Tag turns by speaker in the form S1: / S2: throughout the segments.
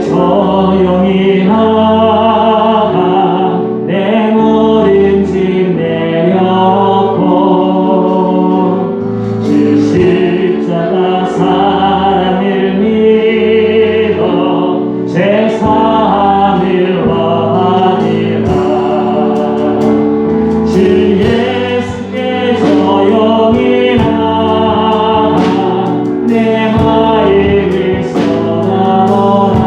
S1: 조용히 나가 내 모든 짐 내려놓고 주 십자가 사랑을 믿어 죄사함을 원하리라. 주 예수께 조용히 나가 내 마음을 쏟아놓아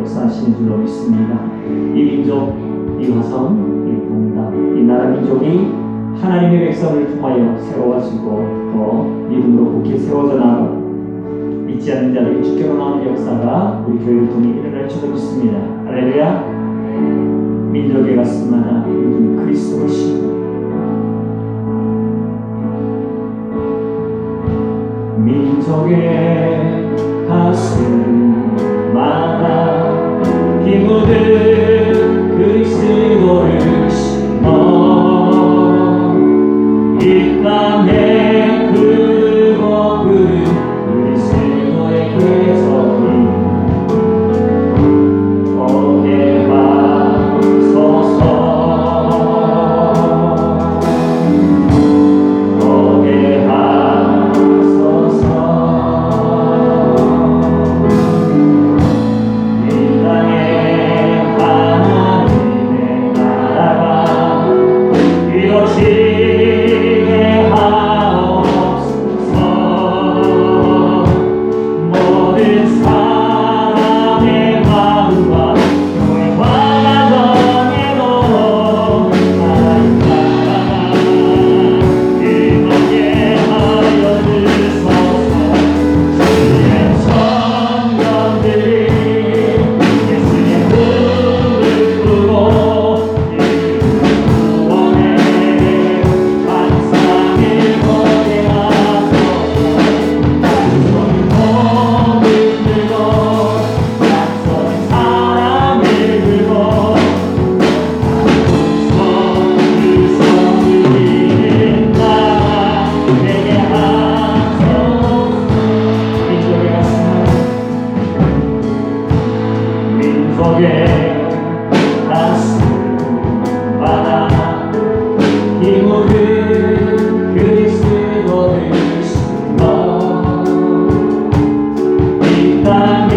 S2: 역사하시는 줄로 믿습니다. 이 민족, 이 화성, 이 봉답
S1: 나라 민족이 하나님의 백성을 통하여 세워가지고 또 믿음으로 굳게 세워져 나가고 믿지 않는 자들이 주께로 나오는 역사가 우리 교회를 통해 일어날 줄로 믿습니다. 할렐루야. 민족의 가슴 하나 이룬 그리스도의 신 민족의 가슴마다 피 묻은 그리스도를 심어 이 땅에 그거 그른 그리스도의 계절이 거기에 맞서서 거기에 맞서서 이 땅에 하나님의 나라가 이루어지게 하옵소서. 모든 사람의 마음과 교회와 가정에도 하나님 나라가 임하게 하여 주소서. 주의 천년들이 예수의 꿈을 꾸고 구원의 환상을 거대하소서. 손을 들고 약속의 사랑을 들고 그 성부리는 나라 내게 하소서. 민족의 가슴 민족의 가슴마다 피 묻은 그리스도를 심어 이 땅에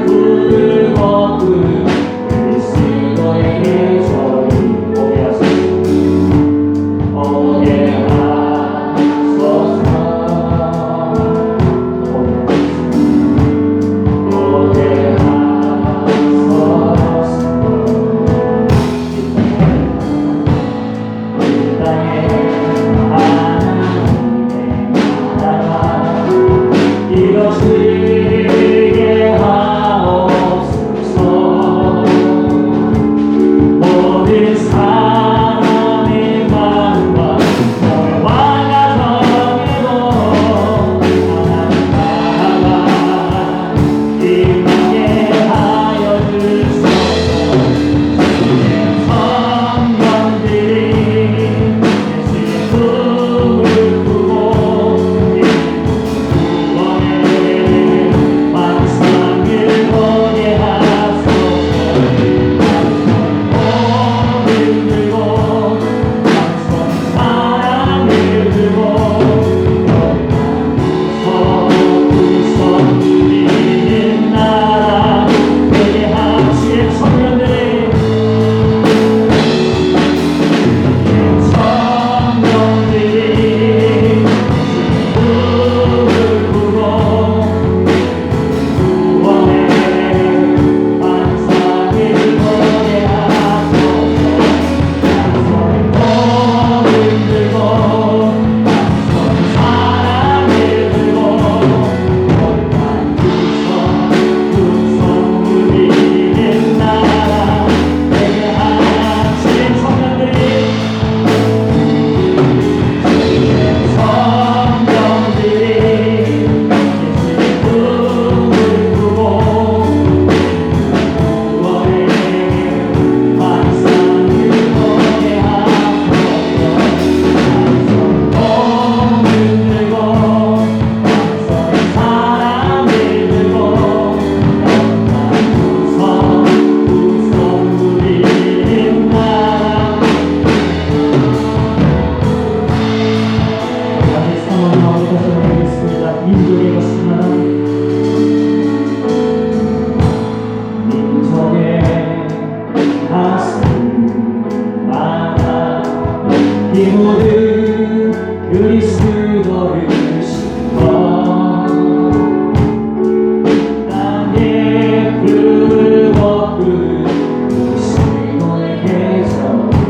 S1: 굵고 푸른 그리스도의 계절이 오게 하소서. 오게 하소서. 오게 하소서. 이 땅에 하나님의 나라가 이루어지게 하옵소서. 모든 사람의 마음과 교회와 가정에도 하나님 나라가 임하게 하여 주소서. 주의 성령들이 예수의 꿈을 꾸고 구원의 환상을 보게 하소서. 손을 들고 약속의 사랑을 들고 구속 누리는 나라 되게 하시의 청년들이 꿈을 꾸고 구원의 환상을 보게 하소서. 손을 들고 약속의 사랑을 들고 구속 누리는 나라 되게 하시는 청년들이 성령들이 예수의 꿈을 꾸고 구원의 환상을 보게 하소서. 손을 들고 약속의 사랑을 들고 구속 누리는 나라 다시 상황하고 다시 말하겠습니다. 민족의 가슴마다 민족의 가슴마다 피 묻은 그리스도를 심어 땅에 굵고 푸른 그리스도의 계절이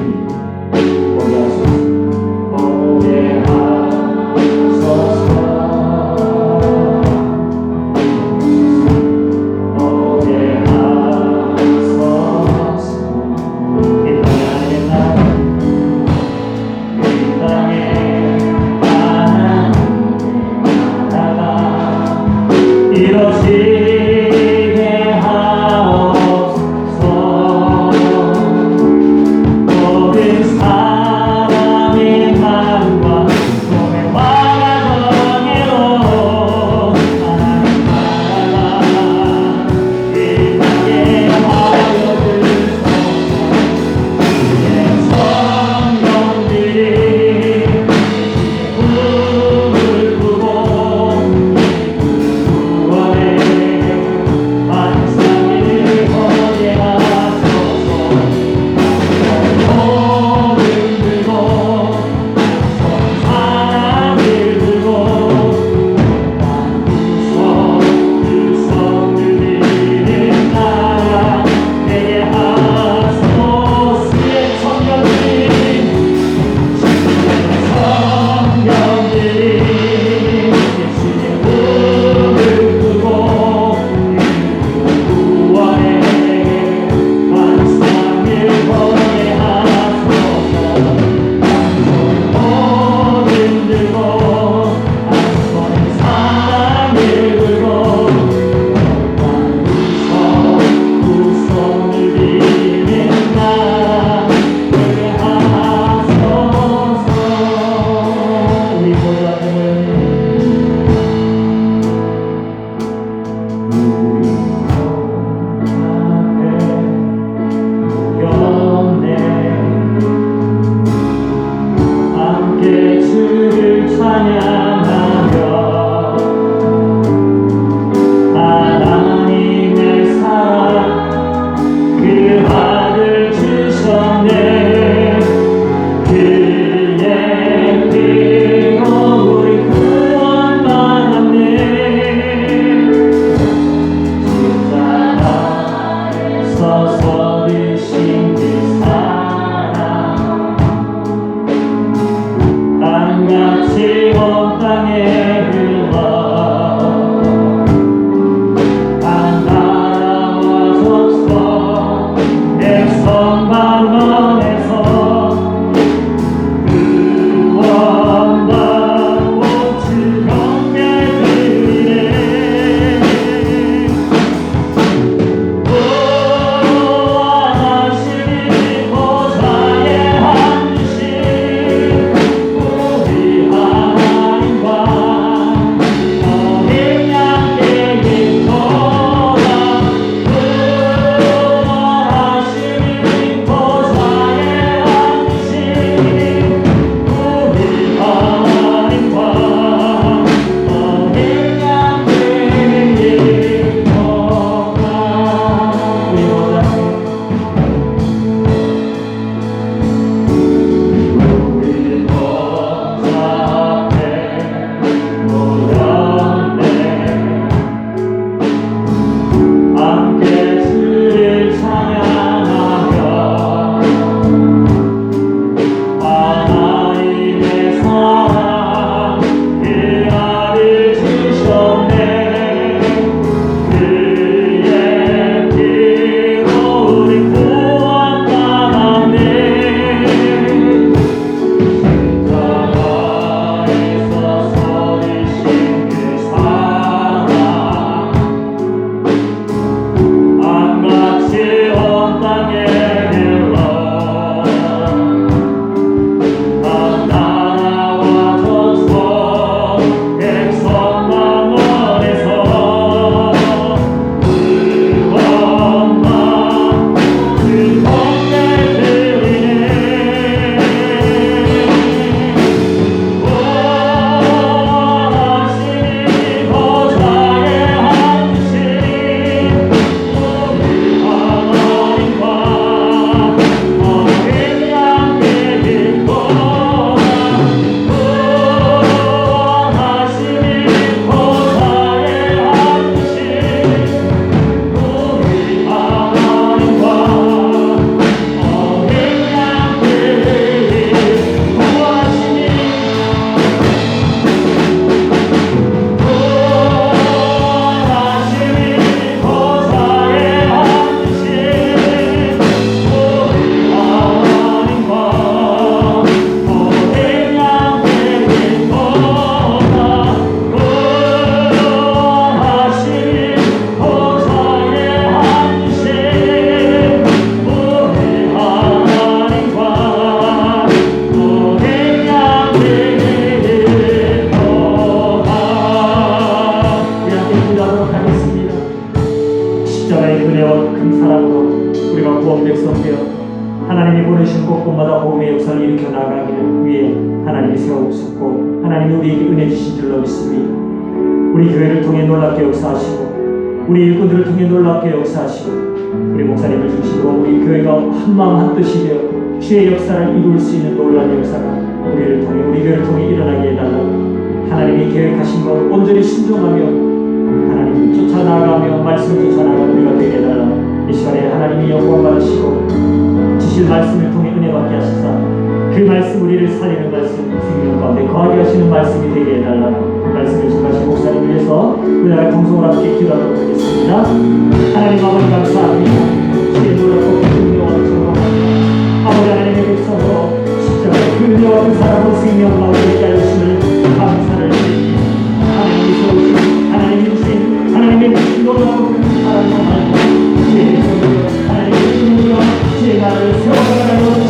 S1: 역사를 일으켜 나가기를 위해 하나님이 세워주셨고 하나님이 우리에게 은혜 주신 줄로 믿습니다. 우리 교회를 통해 놀랍게 역사하시고 우리 일꾼들을 통해 놀랍게 역사하시고 우리 목사님을 중심으로 우리 교회가 한마음 한뜻이 되어 주의 역사를 이룰 수 있는 놀라운 역사가 우리를 통해 우리 교회를 통해 일어나게 해달라고 하나님이 계획하신 것 온전히 순종하며 하나님을 쫓아나가며 말씀을 쫓아나가며 우리가 되게 해달라고 이 시간에 하나님이 영광 받으시고 주실 말씀을 통해 은혜 받게 하시사 그 말씀 우리를 살리는 말씀 생명 가운데 거하게 하시는 말씀이 되게 해달라고 말씀을 전하신 목사님을 위해서 우리가 통성을 함께 기도하도록 하겠습니다. 하나님 아버지 감사합니다. 주의 놀랍고 큰 은혜와 정복합니다. 아버지 하나님의 백성으로 십자가의 그 은혜와 그 사랑으로 생명 가운데 있게 하심을 감사를 드립니다. 하나님이 세우신 하나님이 주신 하나님의 주신 놀라운 그 사랑과 말씀 주의 백성으로 하나님의 주님으로 주의 나라를 세워가는 것을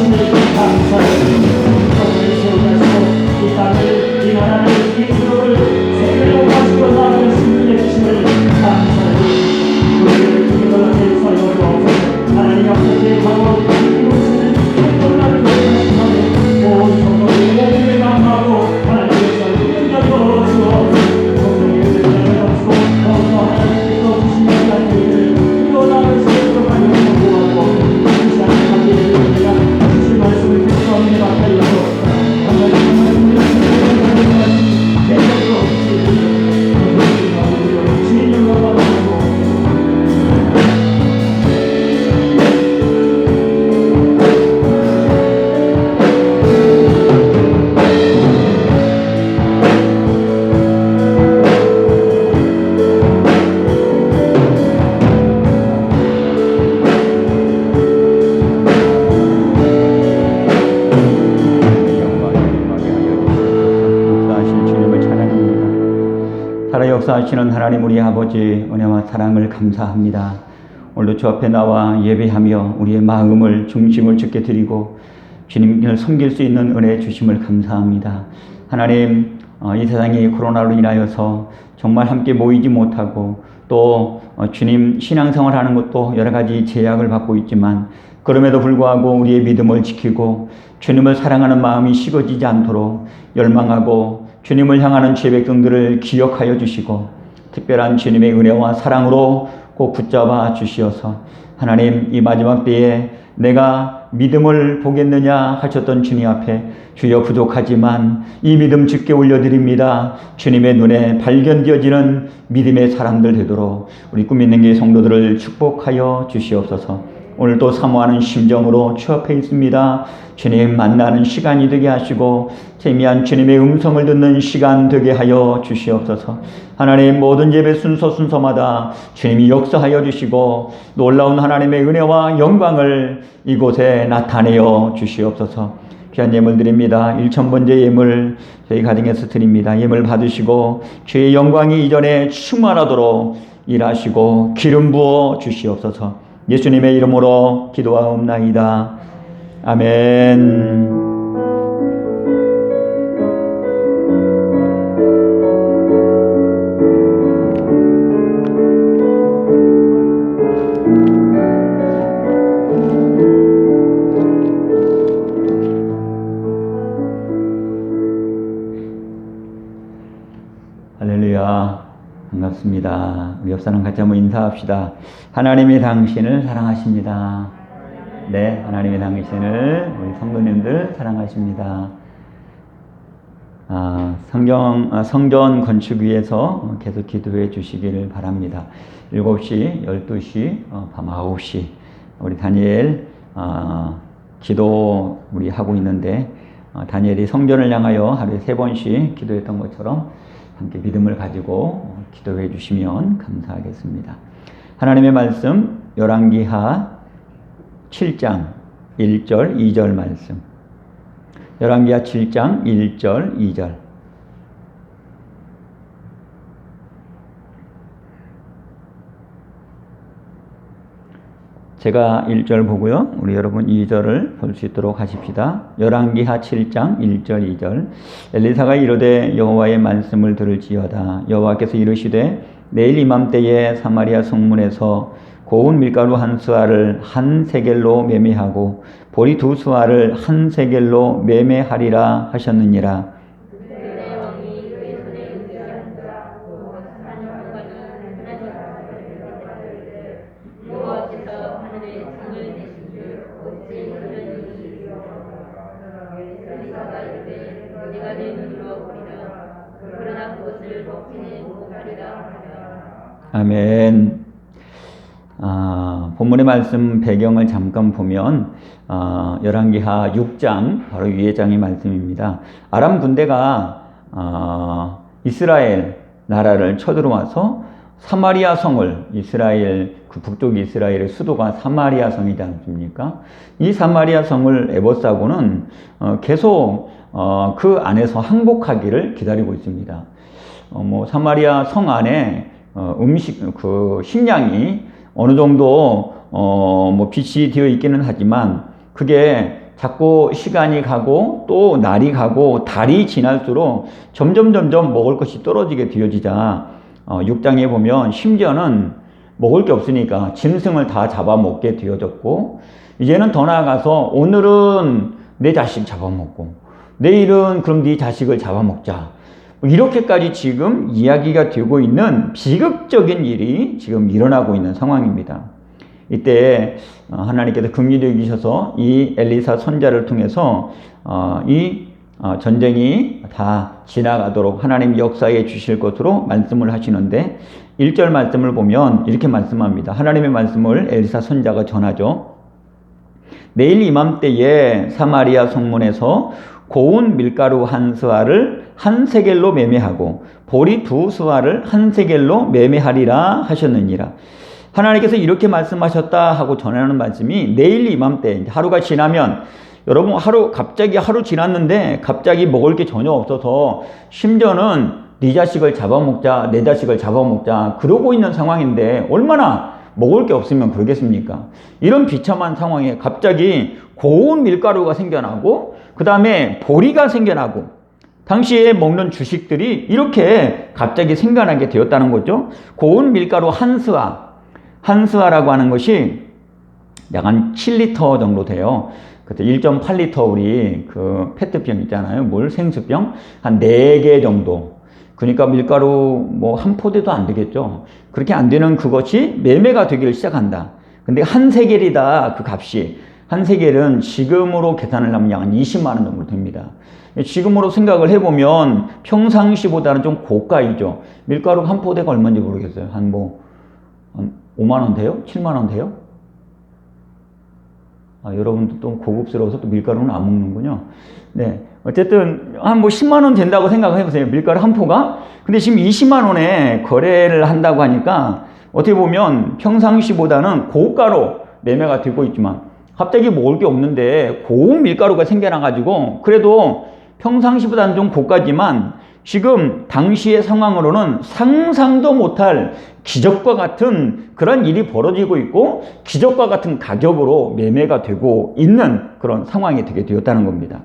S1: 감사를 드립니다. 저를 세워가시고 이 땅을 이 나라를 이 지역을 세계로 가지고 나아갈 수 있는 주심을 감사를 드립니다. 우리를 통해 놀랍게 역사여 주옵소서. 하나님 앞서 계획하고 이루시는 놀라운 역사심을 온 성도의 몸을 감하고 하나님의 역사를 끝내어 주옵소서. 성도의 은혜를 감시고 더욱더 하나님께서 주신 역사를 이뤄나갈 수 있도록 하여 도와주옵소서. 이 시간에 함께해 주시니까 주신 말씀을 계속하며 나타내 주옵소서.
S2: 역사하시는 하나님 우리 아버지 은혜와 사랑을 감사합니다. 오늘도 주 앞에 나와 예배하며 우리의 마음을 중심을 주께 드리고 주님을 섬길 수 있는 은혜 주심을 감사합니다. 하나님 이 세상이 코로나로 인하여서 정말 함께 모이지 못하고 또 주님 신앙생활 하는 것도 여러 가지 제약을 받고 있지만 그럼에도 불구하고 우리의 믿음을 지키고 주님을 사랑하는 마음이 식어지지 않도록 열망하고 주님을 향하는 주의 백성들을 기억하여 주시고 특별한 주님의 은혜와 사랑으로 꼭 붙잡아 주시어서 하나님 이 마지막 때에 내가 믿음을 보겠느냐 하셨던 주님 앞에 주여 부족하지만 이 믿음 주께 올려드립니다. 주님의 눈에 발견되어지는 믿음의 사람들 되도록 우리 꿈 있는 교회 성도들을 축복하여 주시옵소서. 오늘도 사모하는 심정으로 주 앞에 있습니다. 주님 만나는 시간이 되게 하시고 재미한 주님의 음성을 듣는 시간 되게 하여 주시옵소서. 하나님 모든 예배 순서마다 주님이 역사하여 주시고 놀라운 하나님의 은혜와 영광을 이곳에 나타내어 주시옵소서. 귀한 예물 드립니다. 1000번째 예물 저희 가정에서 드립니다. 예물 받으시고 주의 영광이 이전에 충만하도록 일하시고 기름 부어 주시옵소서. 예수님의 이름으로 기도하옵나이다. 아멘. 할렐루야. 반갑습니다. 우리 옆 사람 같이 한번 인사합시다. 하나님이 당신을 사랑하십니다. 네, 하나님이 당신을 우리 성도님들 사랑하십니다. 성전 건축 위해서 계속 기도해 주시기를 바랍니다. 7시, 12시, 밤 9시 우리 다니엘 기도 우리 하고 있는데 다니엘이 성전을 향하여 하루에 3번씩 기도했던 것처럼 함께 믿음을 가지고 기도해 주시면 감사하겠습니다. 하나님의 말씀 열왕기하 7장 1절 2절 말씀. 열왕기하 7장 1절 2절. 제가 1절 보고요. 우리 여러분 2절을 볼 수 있도록 하십시다. 열왕기하 7장 1절 2절. 엘리사가 이르되 여호와의 말씀을 들을지어다. 여호와께서 이르시되 내일 이맘때에 사마리아 성문에서 고운 밀가루 한 수아를 한 세겔로 매매하고 보리 두 수아를 한 세겔로 매매하리라 하셨느니라. 아멘. 본문의 말씀 배경을 잠깐 보면 열왕기하 6장 바로 위의 장의 말씀입니다. 아람 군대가 이스라엘 나라를 쳐들어와서 사마리아 성을, 이스라엘 그 북쪽 이스라엘의 수도가 사마리아 성이지 않습니까? 이 사마리아 성을 에버싸고는 계속 그 안에서 항복하기를 기다리고 있습니다. 사마리아 성 안에 식량이 어느 정도 빛이 되어 있기는 하지만 그게 자꾸 시간이 가고 또 날이 가고 달이 지날수록 점점 먹을 것이 떨어지게 되어지자 6장에 보면 심지어는 먹을 게 없으니까 짐승을 다 잡아먹게 되어졌고, 이제는 더 나아가서 오늘은 내 자식 잡아먹고 내일은 그럼 네 자식을 잡아먹자, 이렇게까지 지금 이야기가 되고 있는 비극적인 일이 지금 일어나고 있는 상황입니다. 이때 하나님께서 긍휼히 여기셔서 이 엘리사 선지자를 통해서 이 전쟁이 다 지나가도록 하나님 역사해 주실 것으로 말씀을 하시는데, 1절 말씀을 보면 이렇게 말씀합니다. 하나님의 말씀을 엘리사 선지자가 전하죠. 내일 이맘때에 사마리아 성문에서 고운 밀가루 한 스와를 한 세겔로 매매하고 보리 두 스와를 한 세겔로 매매하리라 하셨느니라. 하나님께서 이렇게 말씀하셨다 하고 전하는 말씀이 내일 이맘때, 하루가 지나면, 여러분 갑자기 하루 지났는데 갑자기 먹을 게 전혀 없어서 심지어는 네 자식을 잡아먹자, 내 자식을 잡아먹자 그러고 있는 상황인데 얼마나 먹을 게 없으면 그러겠습니까? 이런 비참한 상황에 갑자기 고운 밀가루가 생겨나고 그 다음에 보리가 생겨나고, 당시에 먹는 주식들이 이렇게 갑자기 생겨나게 되었다는 거죠. 고운 밀가루 한 스와라고 하는 것이 약 한 7리터 정도 돼요. 그때 1.8리터 우리 그 페트병 있잖아요. 생수병 한 4개 정도. 그러니까 밀가루 한 포대도 안 되겠죠. 그렇게 안 되는 그것이 매매가 되기를 시작한다. 근데 한 세겔이다, 그 값이. 한 세겔은 지금으로 계산을 하면 약 한 20만 원 정도 됩니다. 지금으로 생각을 해보면 평상시보다는 좀 고가이죠. 밀가루 한 포대가 얼마인지 모르겠어요. 한 5만 원 돼요? 7만 원 돼요? 여러분도 또 고급스러워서 또 밀가루는 안 먹는군요. 네. 어쨌든 한 10만 원 된다고 생각을 해보세요. 밀가루 한 포가. 근데 지금 20만 원에 거래를 한다고 하니까 어떻게 보면 평상시보다는 고가로 매매가 되고 있지만 갑자기 먹을 게 없는데 고운 밀가루가 생겨나가지고 그래도 평상시보다는 좀 고가지만 지금 당시의 상황으로는 상상도 못할 기적과 같은 그런 일이 벌어지고 있고 기적과 같은 가격으로 매매가 되고 있는 그런 상황이 되게 되었다는 겁니다.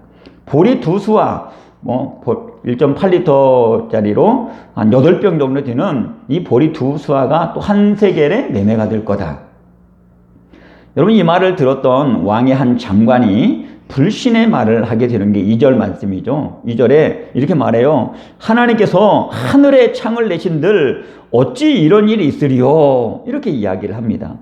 S2: 보리 두 수와 1.8리터짜리로 한 8병 정도 되는 이 보리 두 수화가 또 한 세겔에 매매가 될 거다. 여러분, 이 말을 들었던 왕의 한 장관이 불신의 말을 하게 되는 게 2절 말씀이죠. 2절에 이렇게 말해요. 하나님께서 하늘에 창을 내신들 어찌 이런 일이 있으리요? 이렇게 이야기를 합니다.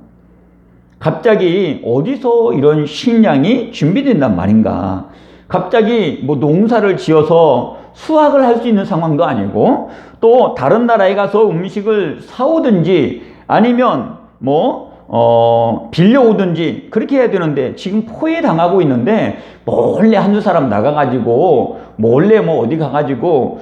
S2: 갑자기 어디서 이런 식량이 준비된단 말인가? 갑자기 농사를 지어서 수확을 할 수 있는 상황도 아니고 또 다른 나라에 가서 음식을 사오든지 아니면 빌려오든지 그렇게 해야 되는데 지금 포위당하고 있는데 몰래 한두 사람 나가가지고 몰래 어디 가가지고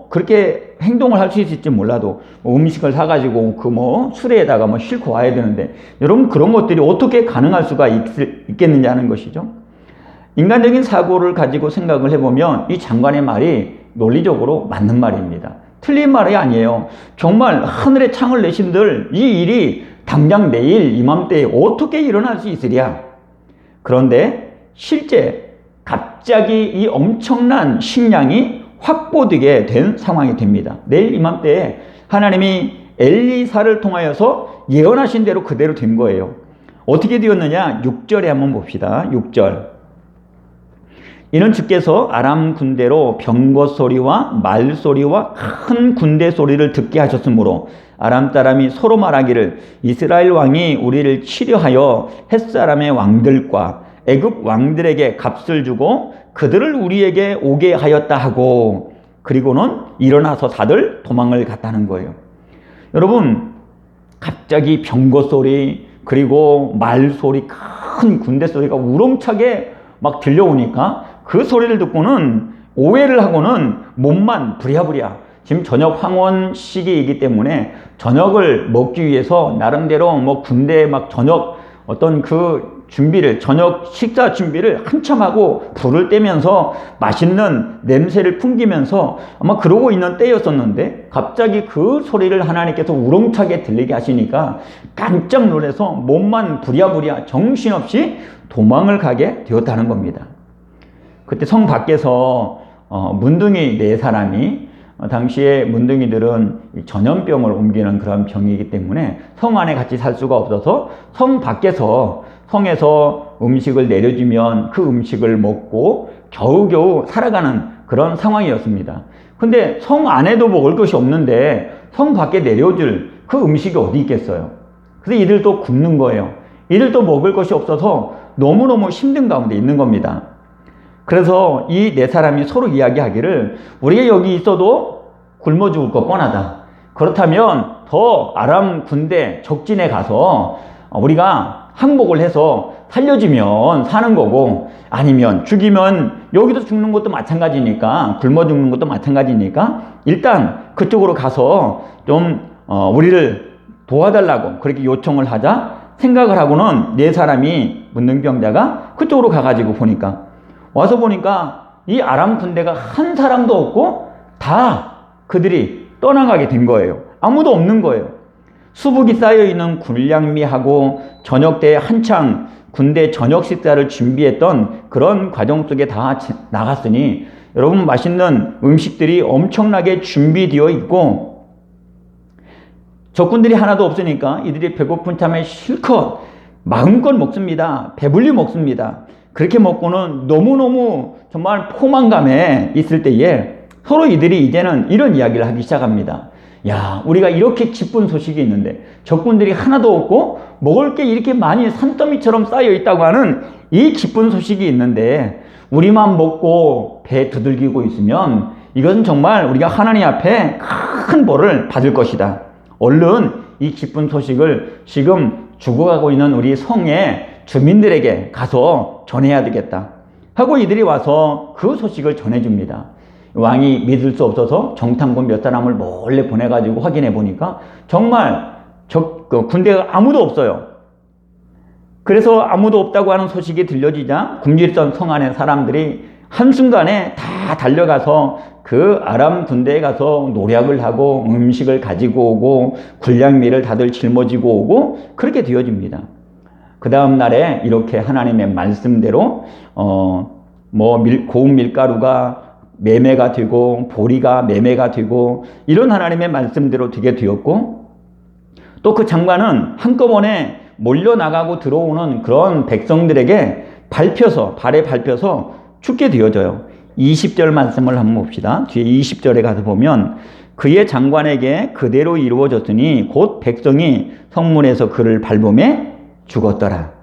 S2: 그렇게 행동을 할 수 있을지 몰라도 음식을 사가지고 수레에다가 싣고 와야 되는데, 여러분 그런 것들이 어떻게 가능할 수가 있겠느냐 하는 것이죠. 인간적인 사고를 가지고 생각을 해보면 이 장관의 말이 논리적으로 맞는 말입니다. 틀린 말이 아니에요. 정말 하늘에 창을 내신들 이 일이 당장 내일 이맘때에 어떻게 일어날 수 있으랴. 그런데 실제 갑자기 이 엄청난 식량이 확보되게 된 상황이 됩니다. 내일 이맘때에 하나님이 엘리사를 통하여서 예언하신 대로 그대로 된 거예요. 어떻게 되었느냐? 6절에 한번 봅시다. 6절. 이는 주께서 아람 군대로 병거 소리와 말 소리와 큰 군대 소리를 듣게 하셨으므로 아람 사람이 서로 말하기를 이스라엘 왕이 우리를 치려하여 햇사람의 왕들과 애굽 왕들에게 값을 주고 그들을 우리에게 오게 하였다 하고, 그리고는 일어나서 다들 도망을 갔다는 거예요. 여러분, 갑자기 병거 소리 그리고 말 소리, 큰 군대 소리가 우렁차게 막 들려오니까 그 소리를 듣고는 오해를 하고는 몸만 부랴부랴, 지금 저녁 황혼 시기이기 때문에 저녁을 먹기 위해서 나름대로 뭐 군대 막 저녁 어떤 그 준비를, 저녁 식사 준비를 한참 하고 불을 떼면서 맛있는 냄새를 풍기면서 아마 그러고 있는 때였었는데, 갑자기 그 소리를 하나님께서 우렁차게 들리게 하시니까 깜짝 놀라서 몸만 부랴부랴 정신없이 도망을 가게 되었다는 겁니다. 그때 성 밖에서 문둥이 4사람이, 당시에 문둥이들은 전염병을 옮기는 그런 병이기 때문에 성 안에 같이 살 수가 없어서 성 밖에서, 성에서 음식을 내려주면 그 음식을 먹고 겨우겨우 살아가는 그런 상황이었습니다. 근데 성 안에도 먹을 것이 없는데 성 밖에 내려줄 그 음식이 어디 있겠어요? 그래서 이들도 굶는 거예요. 이들도 먹을 것이 없어서 너무너무 힘든 가운데 있는 겁니다. 그래서 이 4사람이 서로 이야기하기를 우리가 여기 있어도 굶어 죽을 것 뻔하다. 그렇다면 더 아람 군대 적진에 가서 우리가 항복을 해서 살려주면 사는 거고, 아니면 죽이면 여기도 죽는 것도 마찬가지니까, 굶어 죽는 것도 마찬가지니까 일단 그쪽으로 가서 좀 우리를 도와달라고 그렇게 요청을 하자 생각을 하고는 4사람이 문둥병자가 그쪽으로 가가지고 보니까, 와서 보니까 이 아람 군대가 한 사람도 없고 다 그들이 떠나가게 된 거예요. 아무도 없는 거예요. 수북이 쌓여있는 군량미하고 저녁 때 한창 군대 저녁 식사를 준비했던 그런 과정 속에 다 나갔으니, 여러분, 맛있는 음식들이 엄청나게 준비되어 있고 적군들이 하나도 없으니까 이들이 배고픈 참에 실컷 마음껏 먹습니다. 배불리 먹습니다. 그렇게 먹고는 너무너무 정말 포만감에 있을 때에 서로 이들이 이제는 이런 이야기를 하기 시작합니다. 야, 우리가 이렇게 기쁜 소식이 있는데 적군들이 하나도 없고 먹을 게 이렇게 많이 산더미처럼 쌓여 있다고 하는 이 기쁜 소식이 있는데 우리만 먹고 배 두들기고 있으면 이것은 정말 우리가 하나님 앞에 큰 벌을 받을 것이다. 얼른 이 기쁜 소식을 지금 죽어가고 있는 우리 성의 주민들에게 가서 전해야 되겠다 하고 이들이 와서 그 소식을 전해줍니다. 왕이 믿을 수 없어서 정탐꾼 몇 사람을 몰래 보내가지고 확인해 보니까 정말 군대가 아무도 없어요. 그래서 아무도 없다고 하는 소식이 들려지자 굶주렸던 성 안의 사람들이 한순간에 다 달려가서 그 아람 군대에 가서 노략을 하고 음식을 가지고 오고 군량미를 다들 짊어지고 오고 그렇게 되어집니다. 그 다음 날에 이렇게 하나님의 말씀대로 고운 밀가루가 매매가 되고 보리가 매매가 되고 이런 하나님의 말씀대로 되게 되었고, 또 그 장관은 한꺼번에 몰려나가고 들어오는 그런 백성들에게 발에 밟혀서 죽게 되어져요. 20절 말씀을 한번 봅시다. 뒤에 20절에 가서 보면 그의 장관에게 그대로 이루어졌으니 곧 백성이 성문에서 그를 밟음에 죽었더라.